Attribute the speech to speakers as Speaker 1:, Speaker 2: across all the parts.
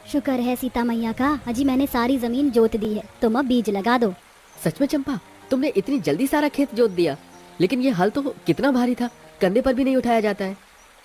Speaker 1: शुक्र है सीता मैया का, अजी मैंने सारी जमीन जोत दी है, तुम अब बीज लगा दो।
Speaker 2: सच में चंपा, तुमने इतनी जल्दी सारा खेत जोत दिया? लेकिन ये हल तो कितना भारी था, कंधे पर भी नहीं उठाया जाता है।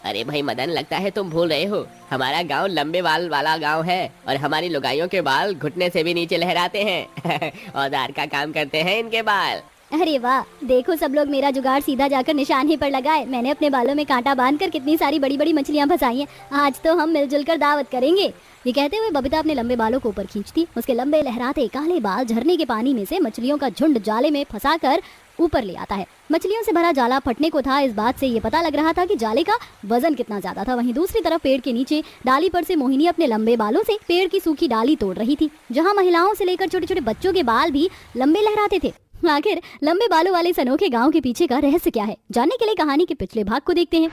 Speaker 3: अरे भाई मदन, लगता है तुम भूल रहे हो, हमारा गांव लंबे बाल वाला गांव है और हमारी लुगाइयों के बाल घुटने से भी नीचे लहराते हैं। औजार का काम करते हैं इनके बाल।
Speaker 1: अरे वाह, देखो सब लोग मेरा जुगाड़ सीधा जाकर निशाने पर लगाए। मैंने अपने बालों में कांटा बांधकर कितनी सारी बड़ी बड़ी मछलियां फंसाई हैं। आज तो हम मिलजुल कर दावत करेंगे। ये कहते हुए बबीता अपने लंबे बालों को ऊपर खींचती। उसके लंबे लहराते काले बाल झरने के पानी में से मछलियों का झुंड जाले में फंसाकर ऊपर ले आता है। मछलियों से भरा जाला फटने को था, इस बात से ये पता लग रहा था कि जाले का वजन कितना ज्यादा था। वहीं दूसरी तरफ पेड़ के नीचे डाली पर से मोहिनी अपने लंबे बालों से पेड़ की सूखी डाली तोड़ रही थी। जहाँ महिलाओं से लेकर छोटे छोटे बच्चों के बाल भी लंबे लहराते थे। आखिर लंबे बालों वाले इस अनोखे गांव के पीछे का रहस्य क्या है, जानने के लिए कहानी के पिछले भाग को देखते हैं।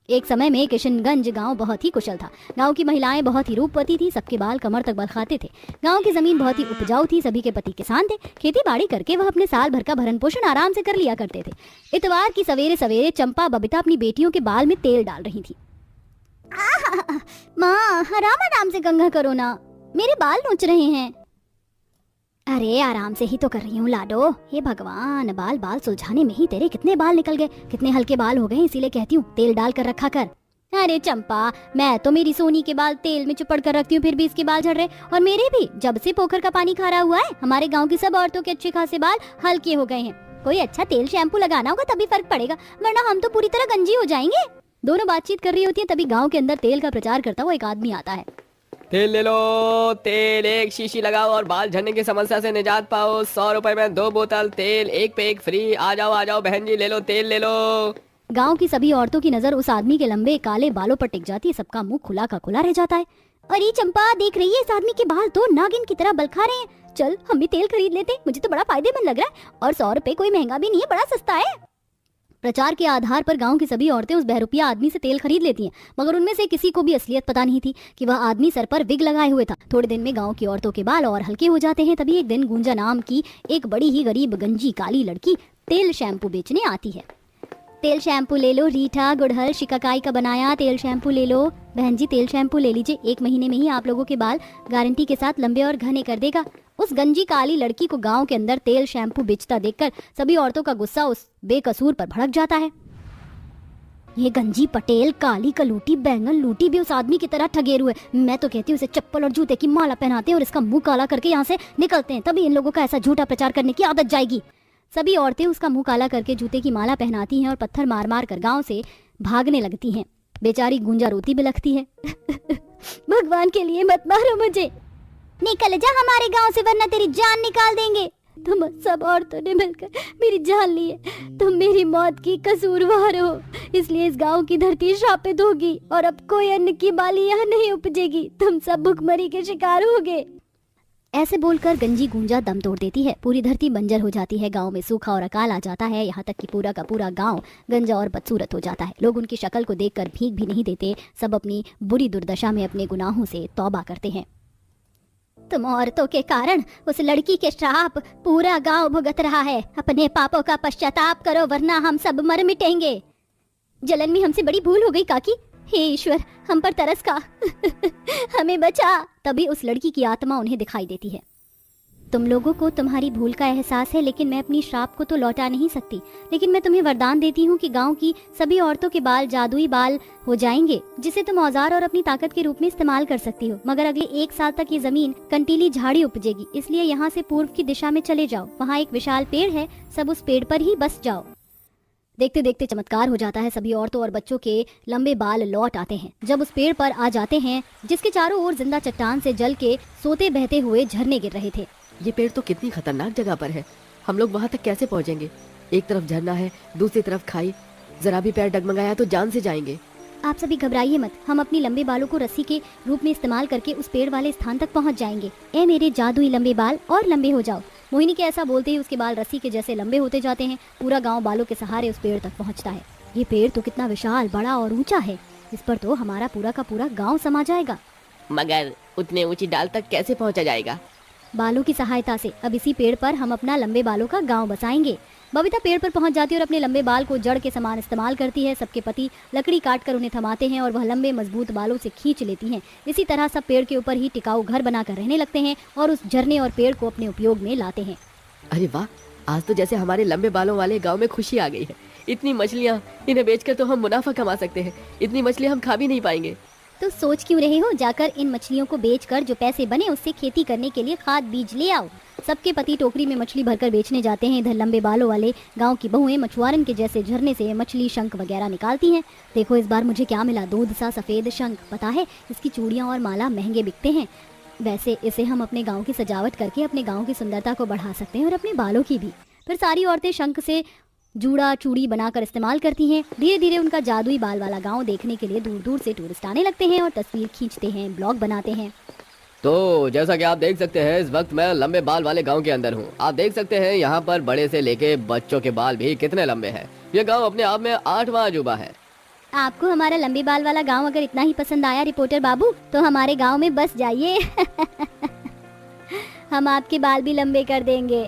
Speaker 1: एक समय में किशनगंज गांव बहुत ही कुशल था। गांव की महिलाएं बहुत ही रूपवती थी, सबके बाल कमर तक बरखाते थे। गांव की जमीन बहुत ही उपजाऊ थी, सभी के पति किसान थे। खेती बाड़ी करके वह अपने साल भर का भरण पोषण आराम से कर लिया करते थे। इतवार की सवेरे सवेरे चंपा बबीता अपनी बेटियों के बाल में तेल डाल रही थी। माँ, आराम आराम से कंघा करो ना, मेरे बाल नोच रहे हैं। अरे आराम से ही तो कर रही हूँ लाडो। हे भगवान, बाल बाल सुलझाने में ही तेरे कितने बाल निकल गए, कितने हल्के बाल हो गए, इसीलिए कहती हूँ तेल डाल कर रखा कर। अरे चंपा, मैं तो मेरी सोनी के बाल तेल में चुपड़ कर रखती हूँ, फिर भी इसके बाल झड़ रहे, और मेरे भी। जब से पोखर का पानी खारा हुआ है, हमारे गाँव की सब औरतों के अच्छे खासे बाल हल्के हो गए हैं। कोई अच्छा तेल शैम्पू लगाना होगा तभी फर्क पड़ेगा, वरना हम तो पूरी तरह गंजी हो जाएंगे। दोनों बातचीत कर रही होती है, तभी गाँव के अंदर तेल का प्रचार करता हुआ एक आदमी आता है।
Speaker 3: तेल ले लो, तेल एक शीशी लगाओ और बाल झड़ने की समस्या से निजात पाओ। 100 रुपए में 2 बोतल तेल, एक पे एक फ्री। आ जाओ बहन जी, ले लो तेल ले लो।
Speaker 1: गांव की सभी औरतों की नजर उस आदमी के लंबे काले बालों पर टिक जाती है। सबका मुंह खुला का खुला रह जाता है। अरे चंपा, देख रही है, इस आदमी के बाल तो नागिन की तरह बलखा रहे हैं। चल हम भी तेल खरीद लेते, मुझे तो बड़ा फायदेमंद लग रहा है, और 100 रुपए कोई महंगा भी नहीं है, बड़ा सस्ता है। प्रचार के आधार पर गांव की सभी औरतें उस बहरूपिया आदमी से तेल खरीद लेती हैं, मगर उनमें से किसी को भी असलियत पता नहीं थी कि वह आदमी सर पर विग लगाए हुए था। थोड़े दिन में गांव की औरतों के बाल और हल्के हो जाते हैं। तभी एक दिन गुंजा नाम की एक बड़ी ही गरीब गंजी काली लड़की तेल शैम्पू बेचने आती है। तेल शैम्पू ले लो, रीठा गुड़हल शिकाकाई का बनाया तेल शैम्पू ले लो। बहन जी, तेल शैम्पू ले लीजिए, 1 महीने में ही आप लोगों के बाल गारंटी के साथ लंबे और घने कर देगा। उस गंजी काली लड़की को गांव के अंदर तेल शैम्पू बेचता देखकर सभी औरतों का गुस्सा उस बेकसूर पर भड़क जाता है। ये गंजी पटेल काली कलूटी बैंगन लूटी भी उस आदमी की तरह ठगेरू है। मैं तो कहती हूँ उसे चप्पल और जूते की माला पहनाते हैं और इसका मुंह काला करके यहाँ से निकलते हैं, तभी इन लोगों का ऐसा झूठा प्रचार करने की आदत जाएगी। सभी औरतें उसका मुंह काला करके जूते की माला पहनाती हैं और पत्थर मार मार कर गांव से भागने लगती हैं। बेचारी गुंजा रोती भी लगती है। भगवान के लिए मत मारो मुझे, निकल जा हमारे गांव से, वरना तेरी जान निकाल देंगे। तुम सब औरतों ने मिलकर मेरी जान ली है, तुम मेरी मौत की कसूरवार हो, इसलिए इस गांव की धरती श्रापित होगी और अब कोई अन्न की बाली यहाँ नहीं उपजेगी। तुम सब भुखमरी के शिकार होगे। ऐसे बोलकर गंजी गुंजा दम तोड़ देती है। पूरी धरती बंजर हो जाती है, गांव में सूखा और अकाल आ जाता है। यहाँ तक कि पूरा का पूरा गांव गंजा और बदसूरत हो जाता है। लोग उनकी शक्ल को देखकर भीख भी नहीं देते, सब अपनी बुरी दुर्दशा में अपने गुनाहों से तौबा करते हैं। तुम औरतों के कारण उस लड़की के श्राप पूरा गांव भुगत रहा है। अपने पापों का पश्चाताप करो, वरना हम सब मर मिटेंगे। जलन में हमसे बड़ी भूल हो गई काकी, हे ईश्वर हम पर तरस खा। हमें बचा। तभी उस लड़की की आत्मा उन्हें दिखाई देती है। तुम लोगों को तुम्हारी भूल का एहसास है, लेकिन मैं अपनी श्राप को तो लौटा नहीं सकती। लेकिन मैं तुम्हें वरदान देती हूँ कि गांव की सभी औरतों के बाल जादुई बाल हो जाएंगे, जिसे तुम औजार और अपनी ताकत के रूप में इस्तेमाल कर सकती हो। मगर अगले 1 साल तक ये जमीन कंटीली झाड़ी उपजेगी, इसलिए यहाँ से पूर्व की दिशा में चले जाओ। वहाँ एक विशाल पेड़ है, सब उस पेड़ पर ही बस जाओ। देखते देखते चमत्कार हो जाता है। सभी औरतों और बच्चों के लंबे बाल लौट आते हैं। जब उस पेड़ पर आ जाते हैं जिसके चारों ओर जिंदा चट्टान से जल के सोते बहते हुए झरने गिर रहे थे।
Speaker 2: ये पेड़ तो कितनी खतरनाक जगह पर है, हम लोग वहाँ तक कैसे पहुँचेंगे? एक तरफ झरना है, दूसरी तरफ खाई, जरा भी पैर डगमगाया तो जान से जाएंगे।
Speaker 1: आप सभी घबराइए मत, हम अपनी लंबे बालों को रस्सी के रूप में इस्तेमाल करके उस पेड़ वाले स्थान तक पहुंच जाएंगे। ए मेरे जादुई लंबे बाल, और लंबे हो जाओ। मोहिनी के ऐसा बोलते ही उसके बाल रस्सी के जैसे लंबे होते जाते हैं। पूरा गांव बालों के सहारे उस पेड़ तक पहुंचता है। ये पेड़ तो कितना विशाल, बड़ा और ऊंचा है, इस पर तो हमारा पूरा का पूरा गाँव समा जाएगा।
Speaker 3: मगर उतने ऊंची डाल तक कैसे पहुंचा जाएगा?
Speaker 1: बालों की सहायता से। अब इसी पेड़ पर हम अपना लंबे बालों का गांव बसाएंगे। बबीता पेड़ पर पहुंच जाती है और अपने लंबे बाल को जड़ के समान इस्तेमाल करती है। सबके पति लकड़ी काटकर उन्हें थमाते हैं और वह लंबे मजबूत बालों से खींच लेती हैं। इसी तरह सब पेड़ के ऊपर ही टिकाऊ घर बनाकर रहने लगते हैं और उस झरने और पेड़ को अपने उपयोग में लाते हैं।
Speaker 2: अरे वाह, आज तो जैसे हमारे लंबे बालों वाले गांव में खुशी आ गई है। इतनी मछलियाँ, इन्हें बेचकर तो हम मुनाफा कमा सकते हैं। इतनी मछलियाँ हम खा भी नहीं पाएंगे।
Speaker 1: तो सोच क्यों रहे हो, जाकर इन मछलियों को बेचकर जो पैसे बने उससे खेती करने के लिए खाद बीज ले आओ। सबके पति टोकरी में मछली भरकर बेचने जाते हैं। इधर लंबे बालों वाले गांव की बहुएं मछुआरन के जैसे झरने से मछली, शंख वगैरह निकालती हैं। देखो इस बार मुझे क्या मिला, दूध सा सफेद शंख। पता है इसकी चूड़ियाँ और माला महंगे बिकते हैं। वैसे इसे हम अपने गाँव की सजावट करके अपने गाँव की सुंदरता को बढ़ा सकते हैं और अपने बालों की भी। फिर सारी औरतें शंख से जूड़ा चूड़ी बनाकर इस्तेमाल करती हैं। धीरे धीरे उनका जादुई बाल वाला गांव देखने के लिए दूर दूर से टूरिस्ट आने लगते हैं और तस्वीर खींचते हैं, ब्लॉग बनाते हैं।
Speaker 3: तो जैसा कि आप देख सकते हैं, इस वक्त मैं लंबे बाल वाले गांव के अंदर हूं। आप देख सकते हैं यहाँ पर बड़े से लेके बच्चों के बाल भी कितने लंबे हैं। यह गांव अपने आप में 8वां अजूबा है।
Speaker 1: आपको हमारा लंबे बाल वाला गांव अगर इतना ही पसंद आया रिपोर्टर बाबू, तो हमारे गांव में बस जाइए। हम आपके बाल भी लंबे कर देंगे।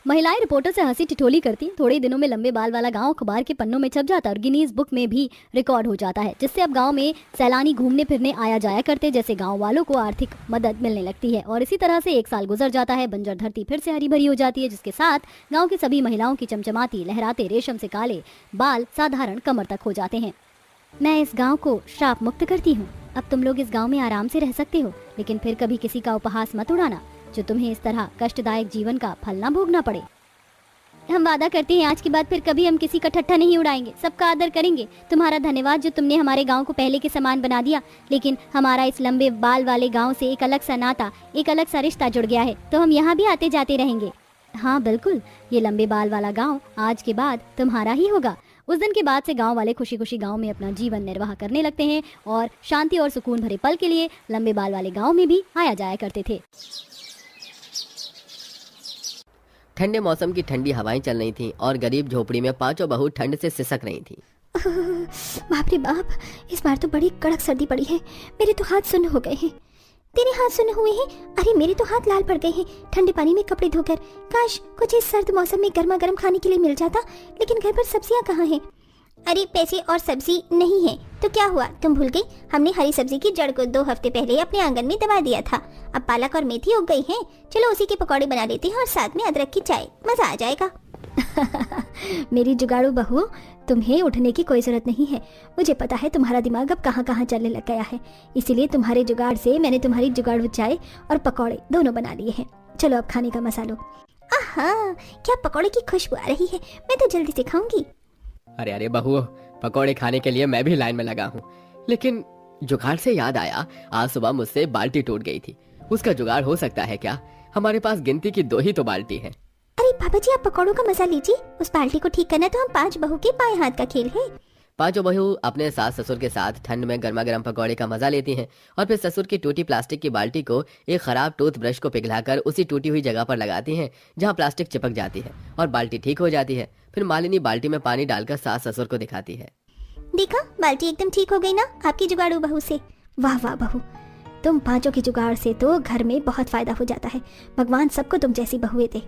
Speaker 1: महिलाएं रिपोर्टर से हंसी ठिठोली करती। थोड़े ही दिनों में लंबे बाल वाला गांव अखबार के पन्नों में छप जाता है और गिनीज बुक में भी रिकॉर्ड हो जाता है, जिससे अब गांव में सैलानी घूमने फिरने आया जाया करते, जैसे गांव वालों को आर्थिक मदद मिलने लगती है। और इसी तरह से 1 साल गुजर जाता है। बंजर धरती फिर से हरी भरी हो जाती है, जिसके साथ गाँव की सभी महिलाओं की चमचमाती लहराते रेशम से काले बाल साधारण कमर तक हो जाते हैं। मैं इस गाँव को श्राप मुक्त करती हूँ। अब तुम लोग इस गाँव में आराम से रह सकते हो, लेकिन फिर कभी किसी का उपहास मत उड़ाना, जो तुम्हें इस तरह कष्टदायक जीवन का फल ना भोगना पड़े। हम वादा करते हैं आज के बाद फिर कभी हम किसी का ठट्ठा नहीं उड़ाएंगे, सबका आदर करेंगे। तुम्हारा धन्यवाद जो तुमने हमारे गांव को पहले के समान बना दिया, लेकिन हमारा इस लंबे बाल वाले गांव से एक अलग सा नाता, एक अलग सा रिश्ता जुड़ गया है, तो हम यहाँ भी आते जाते रहेंगे। हाँ बिल्कुल, ये लंबे बाल वाला गाँव आज के बाद तुम्हारा ही होगा। उस दिन के बाद से गांव वाले खुशी खुशी गांव में अपना जीवन निर्वाह करने लगते हैं और शांति और सुकून भरे पल के लिए लंबे बाल वाले गांव में भी आया जाया करते थे।
Speaker 3: ठंडे मौसम की ठंडी हवाएं चल रही थीं और गरीब झोपड़ी में 5 बहू ठंड से सिसक रही थीं।
Speaker 1: बाप रे बाप, इस बार तो बड़ी कड़क सर्दी पड़ी है। मेरे तो हाथ सुन्न हो गए हैं। तेरे हाथ सुन्न हुए हैं? अरे मेरे तो हाथ लाल पड़ गए हैं ठंडे पानी में कपड़े धोकर। काश कुछ इस सर्द मौसम में गर्मा गर्म खाने के लिए मिल जाता, लेकिन घर पर सब्जियां कहाँ हैं? अरे पैसे और सब्जी नहीं है तो क्या हुआ, तुम भूल गई? हमने हरी सब्जी की जड़ को 2 हफ्ते पहले अपने आंगन में दबा दिया था। अब पालक और मेथी उग गई हैं। चलो उसी के पकौड़े बना लेते हैं और साथ में अदरक की चाय, मजा आ जाएगा। मेरी जुगाड़ू बहू, तुम्हें उठने की कोई जरूरत नहीं है। मुझे पता है तुम्हारा दिमाग अब कहाँ कहाँ चलने लग गया है, इसीलिए तुम्हारे जुगाड़ से मैंने तुम्हारी जुगाड़ू चाय और पकौड़े दोनों बना लिए हैं। चलो अब खाने का मसा लो। आहा, क्या पकौड़े की खुशबू आ रही है, मैं तो जल्दी से खाऊंगी।
Speaker 3: अरे अरे बहू, पकौड़े खाने के लिए मैं भी लाइन में लगा हूँ। लेकिन जुगाड़ से याद आया, आज सुबह मुझसे बाल्टी टूट गई थी। उसका जुगाड़ हो सकता है क्या? हमारे पास गिनती की 2 ही तो बाल्टी है।
Speaker 1: अरे बाबा जी, आप पकौड़ों का मजा लीजिए। उस बाल्टी को ठीक करना तो हम 5 बहू के बाएं हाथ का खेल है।
Speaker 3: 5 बहू अपने सास ससुर के साथ ठंड में गर्मा गर्म पकौड़े का मजा लेती हैं और फिर ससुर की टूटी प्लास्टिक की बाल्टी को एक खराब टूथब्रश को पिघलाकर उसी टूटी हुई जगह पर लगाती हैं जहां प्लास्टिक चिपक जाती है और बाल्टी ठीक हो जाती है। फिर मालिनी बाल्टी में पानी डालकर सास ससुर को दिखाती है।
Speaker 1: देखा, बाल्टी एकदम ठीक हो गई ना आपकी जुगाड़ू बहू से। वाह वाह बहू, तुम 5 के जुगाड़ से तो घर में बहुत फायदा हो जाता है। भगवान सबको तुम जैसी बहुएं दे।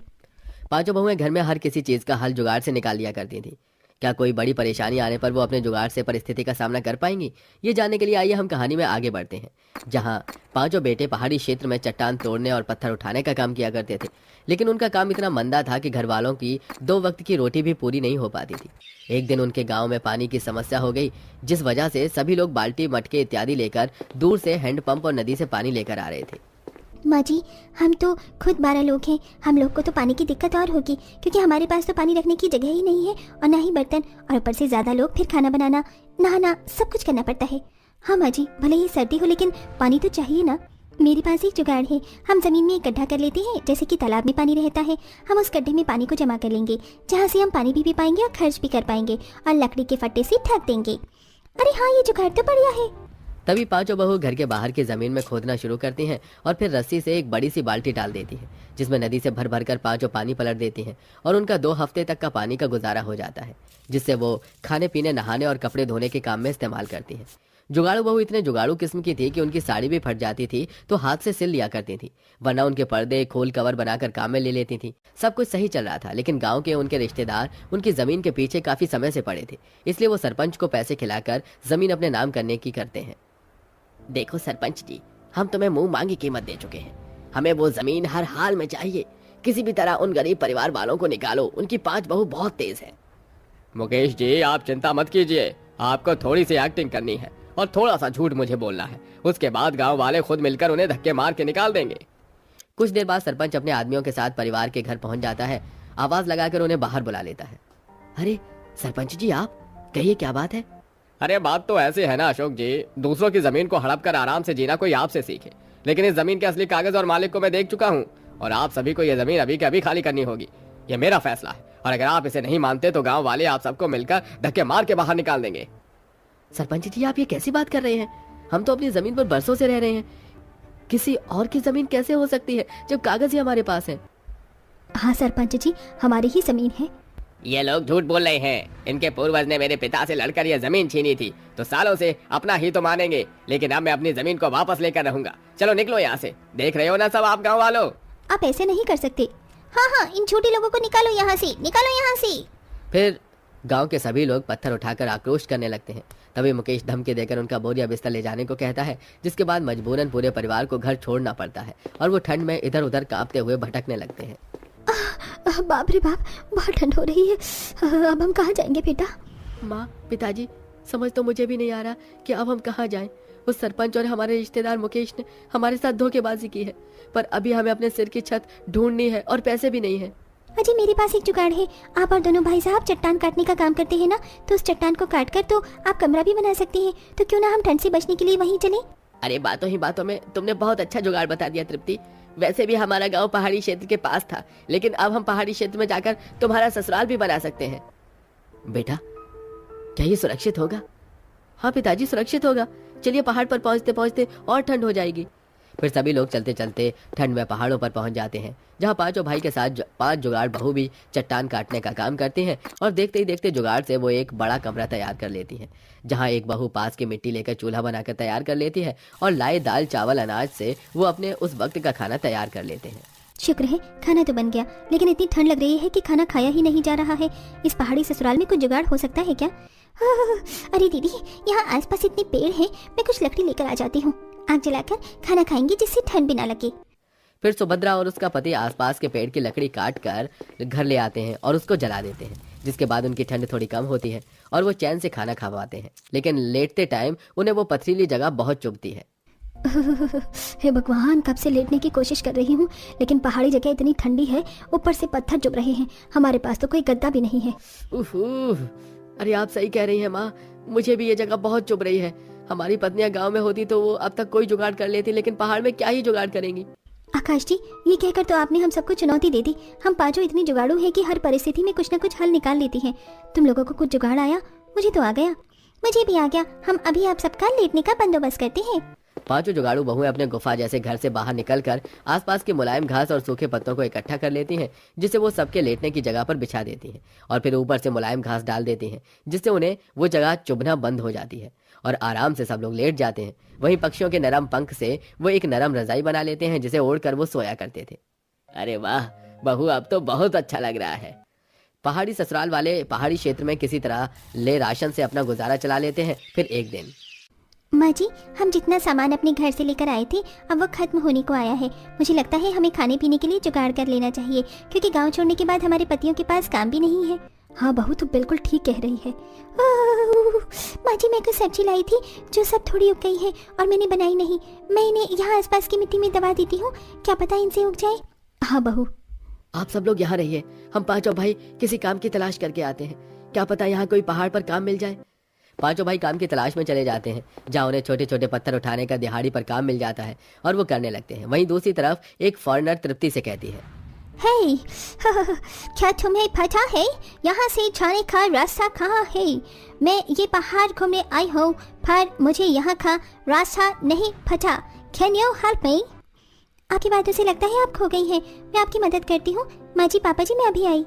Speaker 3: 5 बहुएं घर में हर किसी चीज का हल जुगाड़ से निकाल लिया करती थी। क्या कोई बड़ी परेशानी आने पर वो अपने जुगाड़ से परिस्थिति का सामना कर पाएंगी? ये जानने के लिए आइए हम कहानी में आगे बढ़ते हैं, जहाँ 5 बेटे पहाड़ी क्षेत्र में चट्टान तोड़ने और पत्थर उठाने का काम किया करते थे। लेकिन उनका काम इतना मंदा था कि घर वालों की 2 वक्त की रोटी भी पूरी नहीं हो पाती थी। एक दिन उनके गांव में पानी की समस्या हो गई, जिस वजह से सभी लोग बाल्टी, मटके इत्यादि लेकर दूर से हैंडपंप और नदी से पानी लेकर आ रहे थे।
Speaker 1: माँ जी, हम तो खुद 12 लोग हैं। हम लोग को तो पानी की दिक्कत और होगी, क्योंकि हमारे पास तो पानी रखने की जगह ही नहीं है और ना ही बर्तन, और ऊपर से ज़्यादा लोग, फिर खाना बनाना, नहाना, सब कुछ करना पड़ता है। हाँ माँ जी, भले ही सर्दी हो लेकिन पानी तो चाहिए ना। मेरे पास एक जुगाड़ है। हम ज़मीन में एक गड्ढा कर लेते हैं, जैसे कि तालाब में पानी रहता है। हम उस गड्ढे में पानी को जमा कर लेंगे, जहाँ से हम पानी भी पी पाएंगे और खर्च भी कर पाएंगे, और लकड़ी के फट्टे से ढक देंगे। अरे हाँ, ये जुगाड़ तो बढ़िया है।
Speaker 3: तभी 5 बहू घर के बाहर की जमीन में खोदना शुरू करती हैं और फिर रस्सी से एक बड़ी सी बाल्टी डाल देती हैं, जिसमें नदी से भर भर कर 5 पानी पलट देती हैं और उनका 2 हफ्ते तक का पानी का गुजारा हो जाता है, जिससे वो खाने पीने, नहाने और कपड़े धोने के काम में इस्तेमाल करती हैं। जुगाड़ू बहू इतने जुगाड़ू किस्म की थी कि उनकी साड़ी भी फट जाती थी तो हाथ से सिल लिया करती थी, वरना उनके पर्दे खोल कवर बनाकर काम में ले लेती थी। सब कुछ सही चल रहा था, लेकिन गांव के उनके रिश्तेदार उनकी जमीन के पीछे काफी समय से पड़े थे, इसलिए वो सरपंच को पैसे खिलाकर जमीन अपने नाम करने की करते हैं। देखो सरपंच जी, हम तुम्हें मुंह मांगी कीमत दे चुके हैं, हमें वो जमीन हर हाल में चाहिए। किसी भी तरह उन गरीब परिवार वालों को निकालो, उनकी 5 बहू बहुत तेज है।
Speaker 4: मुकेश जी, आप चिंता मत कीजिए, आपको थोड़ी सी एक्टिंग करनी है और थोड़ा सा झूठ मुझे बोलना है, उसके बाद गांव वाले खुद मिलकर उन्हें धक्के मार के निकाल देंगे।
Speaker 3: कुछ देर बाद सरपंच अपने आदमियों के साथ परिवार के घर पहुंच जाता है, आवाज लगाकर उन्हें बाहर बुला लेता है। अरे सरपंच जी, आप कहिए क्या बात है?
Speaker 4: अरे बात तो ऐसे है ना अशोक जी, दूसरों की जमीन को हड़प कर आराम से जीना कोई आपसे सीखे, लेकिन इस जमीन के असली कागज और मालिक को मैं देख चुका हूँ और आप सभी को यह जमीन अभी के अभी खाली करनी होगी। यह मेरा फैसला है और अगर आप इसे नहीं मानते तो गांव वाले आप सबको मिलकर धक्के मार के बाहर निकाल देंगे।
Speaker 3: सरपंच जी, आप ये कैसी बात कर रहे हैं? हम तो अपनी जमीन पर बरसों से रह रहे हैं, किसी और की जमीन कैसे हो सकती है जब कागज ही हमारे पास है?
Speaker 1: हाँ सरपंच जी, हमारी ही जमीन है।
Speaker 4: ये लोग झूठ बोल रहे हैं, इनके पूर्वज ने मेरे पिता से लड़कर यह जमीन छीनी थी तो सालों से अपना ही तो मानेंगे, लेकिन अब मैं अपनी जमीन को वापस लेकर रहूंगा। चलो निकलो यहाँ से, देख रहे हो ना सब आप गाँव वालों।
Speaker 1: आप ऐसे नहीं कर सकते। हाँ, इन झूठे लोगों को निकालो यहाँ से, निकालो यहाँ से।
Speaker 3: फिर गांव के सभी लोग पत्थर उठाकर आक्रोश करने लगते हैं। तभी मुकेश धमकी देकर उनका बोरिया बिस्तर ले जाने को कहता है, जिसके बाद मजबूरन पूरे परिवार को घर छोड़ना पड़ता है और वो ठंड में इधर उधर कांपते हुए भटकने लगते हैं।
Speaker 1: बाप रे बाप, बहुत ठंड हो रही है। अब हम कहाँ जाएंगे बेटा?
Speaker 3: माँ, पिताजी, समझ तो मुझे भी नहीं आ रहा कि अब हम कहाँ जाएं। उस सरपंच और हमारे रिश्तेदार मुकेश ने हमारे साथ धोखेबाजी की है, पर अभी हमें अपने सिर की छत ढूंढनी है और पैसे भी नहीं है।
Speaker 1: अजी, मेरे पास एक जुगाड़ है। आप और दोनों भाई साहब चट्टान काटने का काम करते हैं ना, तो उस चट्टान को काट कर तो आप कमरा भी बना सकते हैं। तो क्यों ना हम ठंड से बचने के लिए वहीं चलें?
Speaker 3: अरे बातों ही बातों में तुमने बहुत अच्छा जुगाड़ बता दिया तृप्ति। वैसे भी हमारा गांव पहाड़ी क्षेत्र के पास था, लेकिन अब हम पहाड़ी क्षेत्र में जाकर तुम्हारा ससुराल भी बना सकते हैं। बेटा, क्या ये सुरक्षित होगा? हाँ पिताजी, सुरक्षित होगा। चलिए, पहाड़ पर पहुंचते पहुंचते और ठंड हो जाएगी। फिर सभी लोग चलते चलते ठंड में पहाड़ों पर पहुंच जाते हैं, जहां पांचों भाई के साथ 5 जुगाड़ बहू भी चट्टान काटने का काम करती हैं और देखते ही देखते जुगाड़ से वो एक बड़ा कमरा तैयार कर लेती हैं, जहां एक बहू पास की मिट्टी लेकर चूल्हा बनाकर तैयार कर लेती है और लाए दाल चावल अनाज से वो अपने उस वक्त का खाना तैयार कर लेते हैं।
Speaker 1: शुक्र है खाना तो बन गया, लेकिन इतनी ठंड लग रही है कि खाना खाया ही नहीं जा रहा है। इस पहाड़ी ससुराल में कुछ जुगाड़ हो सकता है क्या? अरे दीदी, यहाँ आसपास इतने पेड़ हैं, मैं कुछ लकड़ी लेकर आ जाती हूँ। आग जलाकर खाना खाएंगे जिससे ठंड भी ना लगे।
Speaker 3: फिर सुभद्रा और उसका पति आसपास के पेड़ की लकड़ी काट कर घर ले आते हैं और उसको जला देते हैं, जिसके बाद उनकी ठंड थोड़ी कम होती है और वो चैन से खाना खा पाते हैं। लेकिन लेटते टाइम उन्हें वो पथरीली जगह बहुत चुभती है।
Speaker 1: हे भगवान, कब से लेटने की कोशिश कर रही हूँ, लेकिन पहाड़ी जगह इतनी ठंडी है, ऊपर से पत्थर चुभ रहे हैं। हमारे पास तो कोई गद्दा भी नहीं है।
Speaker 3: अरे आप सही कह रही हैं माँ, मुझे भी ये जगह बहुत चुभ रही है। हमारी पत्नियां गांव में होती तो वो अब तक कोई जुगाड़ कर लेती, लेकिन पहाड़ में क्या ही जुगाड़ करेंगी।
Speaker 1: आकाश जी, ये कहकर तो आपने हम सबको चुनौती दे दी। हम पांचों इतनी जुगाड़ू हैं कि हर परिस्थिति में कुछ न कुछ हल निकाल लेती हैं। तुम लोगों को कुछ जुगाड़ आया, मुझे तो आ गया। मुझे भी आ गया। हम अभी आप सबका लेटने का बंदोबस्त करते हैं।
Speaker 3: पांचों जुगाड़ू बहुएं अपने गुफा जैसे घर से बाहर निकलकर आसपास के मुलायम घास और सूखे पत्तों को इकट्ठा कर लेती हैं, जिसे वो सबके लेटने की जगह पर बिछा देती हैं और फिर ऊपर से मुलायम घास डाल देती हैं, जिससे उन्हें वो जगह चुभना बंद हो जाती है और आराम से सब लोग लेट जाते हैं। वहीं पक्षियों के नरम पंख से वो एक नरम रजाई बना लेते हैं, जिसे ओढ़कर वो सोया करते थे। अरे वाह बहू, अब तो बहुत अच्छा लग रहा है। पहाड़ी ससुराल वाले पहाड़ी क्षेत्र में किसी तरह ले राशन से अपना गुजारा चला लेते हैं। फिर एक दिन,
Speaker 1: माँ जी, हम जितना सामान अपने घर से लेकर आए थे अब वो खत्म होने को आया है। मुझे लगता है हमें खाने पीने के लिए जुगाड़ कर लेना चाहिए, क्योंकि गांव छोड़ने के बाद हमारे पतियों के पास काम भी नहीं है। हाँ बहू, तो बिल्कुल ठीक कह रही है। माँ जी, मैं कुछ सब्जी लाई थी जो सब थोड़ी उग गई है और मैंने बनाई नहीं। मैं इन्हें यहाँ आसपास की मिट्टी में दबा देती हूँ, क्या पता इनसे उग जाए। हाँ बहू,
Speaker 3: आप सब लोग यहाँ रहिए, हम पांचों भाई किसी काम की तलाश करके आते हैं। क्या पता यहाँ कोई पहाड़ पर काम मिल जाए। पांचों भाई काम की तलाश में चले जाते हैं, जहाँ उन्हें छोटे छोटे पत्थर उठाने का दिहाड़ी पर काम मिल जाता है और वो करने लगते हैं। वहीं दूसरी तरफ एक फॉरेनर तृप्ति से कहती है,
Speaker 1: हे, क्या तुम्हें पता है यहाँ से जाने का रास्ता कहाँ है? मैं ये पहाड़ घूमने आई हूँ, पर मुझे यहाँ का रास्ता नहीं पता। Can you help me? आपकी बातों से लगता है आप खो गई हैं। मैं आपकी मदद करती हूँ। माँ जी, पापा जी, मैं अभी आई।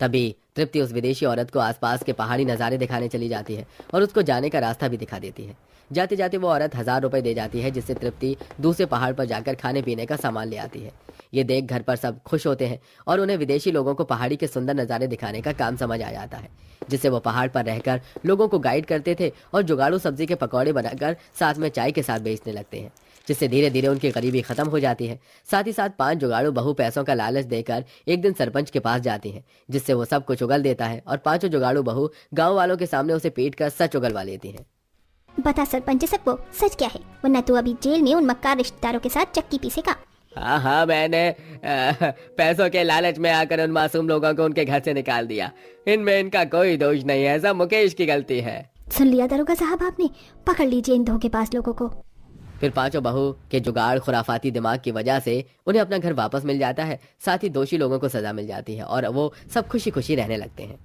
Speaker 3: तभी तृप्ति उस विदेशी औरत को आसपास के पहाड़ी नज़ारे दिखाने चली जाती है और उसको जाने का रास्ता भी दिखा देती है। जाते जाते वो औरत 1000 रुपए दे जाती है, जिससे तृप्ति दूसरे पहाड़ पर जाकर खाने पीने का सामान ले आती है। ये देख घर पर सब खुश होते हैं और उन्हें विदेशी लोगों को पहाड़ी के सुंदर नज़ारे दिखाने का काम समझ आ जाता है, जिससे वो पहाड़ पर रहकर लोगों को गाइड करते थे और जुगाड़ू सब्जी के पकौड़े बनाकर साथ में चाय के साथ बेचने लगते हैं, जिससे धीरे धीरे उनकी गरीबी खत्म हो जाती है। साथ ही साथ 5 जुगाड़ू बहू पैसों का लालच देकर एक दिन सरपंच के पास जाती हैं, जिससे वो सब कुछ उगल देता है और 5 जुगाड़ू बहू गांव वालों के सामने उसे पीट कर सच उगलवा लेती हैं।
Speaker 5: बता सरपंच सबको सच क्या है, वरना तू अभी जेल में उन मक्कार रिश्तेदारों के साथ चक्की पीसेगा।
Speaker 4: हाँ, मैंने पैसों के लालच में आकर उन मासूम लोगों को उनके घर से निकाल दिया। इनमें इनका कोई दोष नहीं है, सब मुकेश की गलती है।
Speaker 5: सुन लिया दरोगा साहब आपने, पकड़ लीजिए इन धोखेबाज लोगों को।
Speaker 3: फिर 5 बहू के जुगाड़ खुराफाती दिमाग की वजह से उन्हें अपना घर वापस मिल जाता है। साथ ही दोषी लोगों को सजा मिल जाती है और वो सब खुशी खुशी रहने लगते हैं।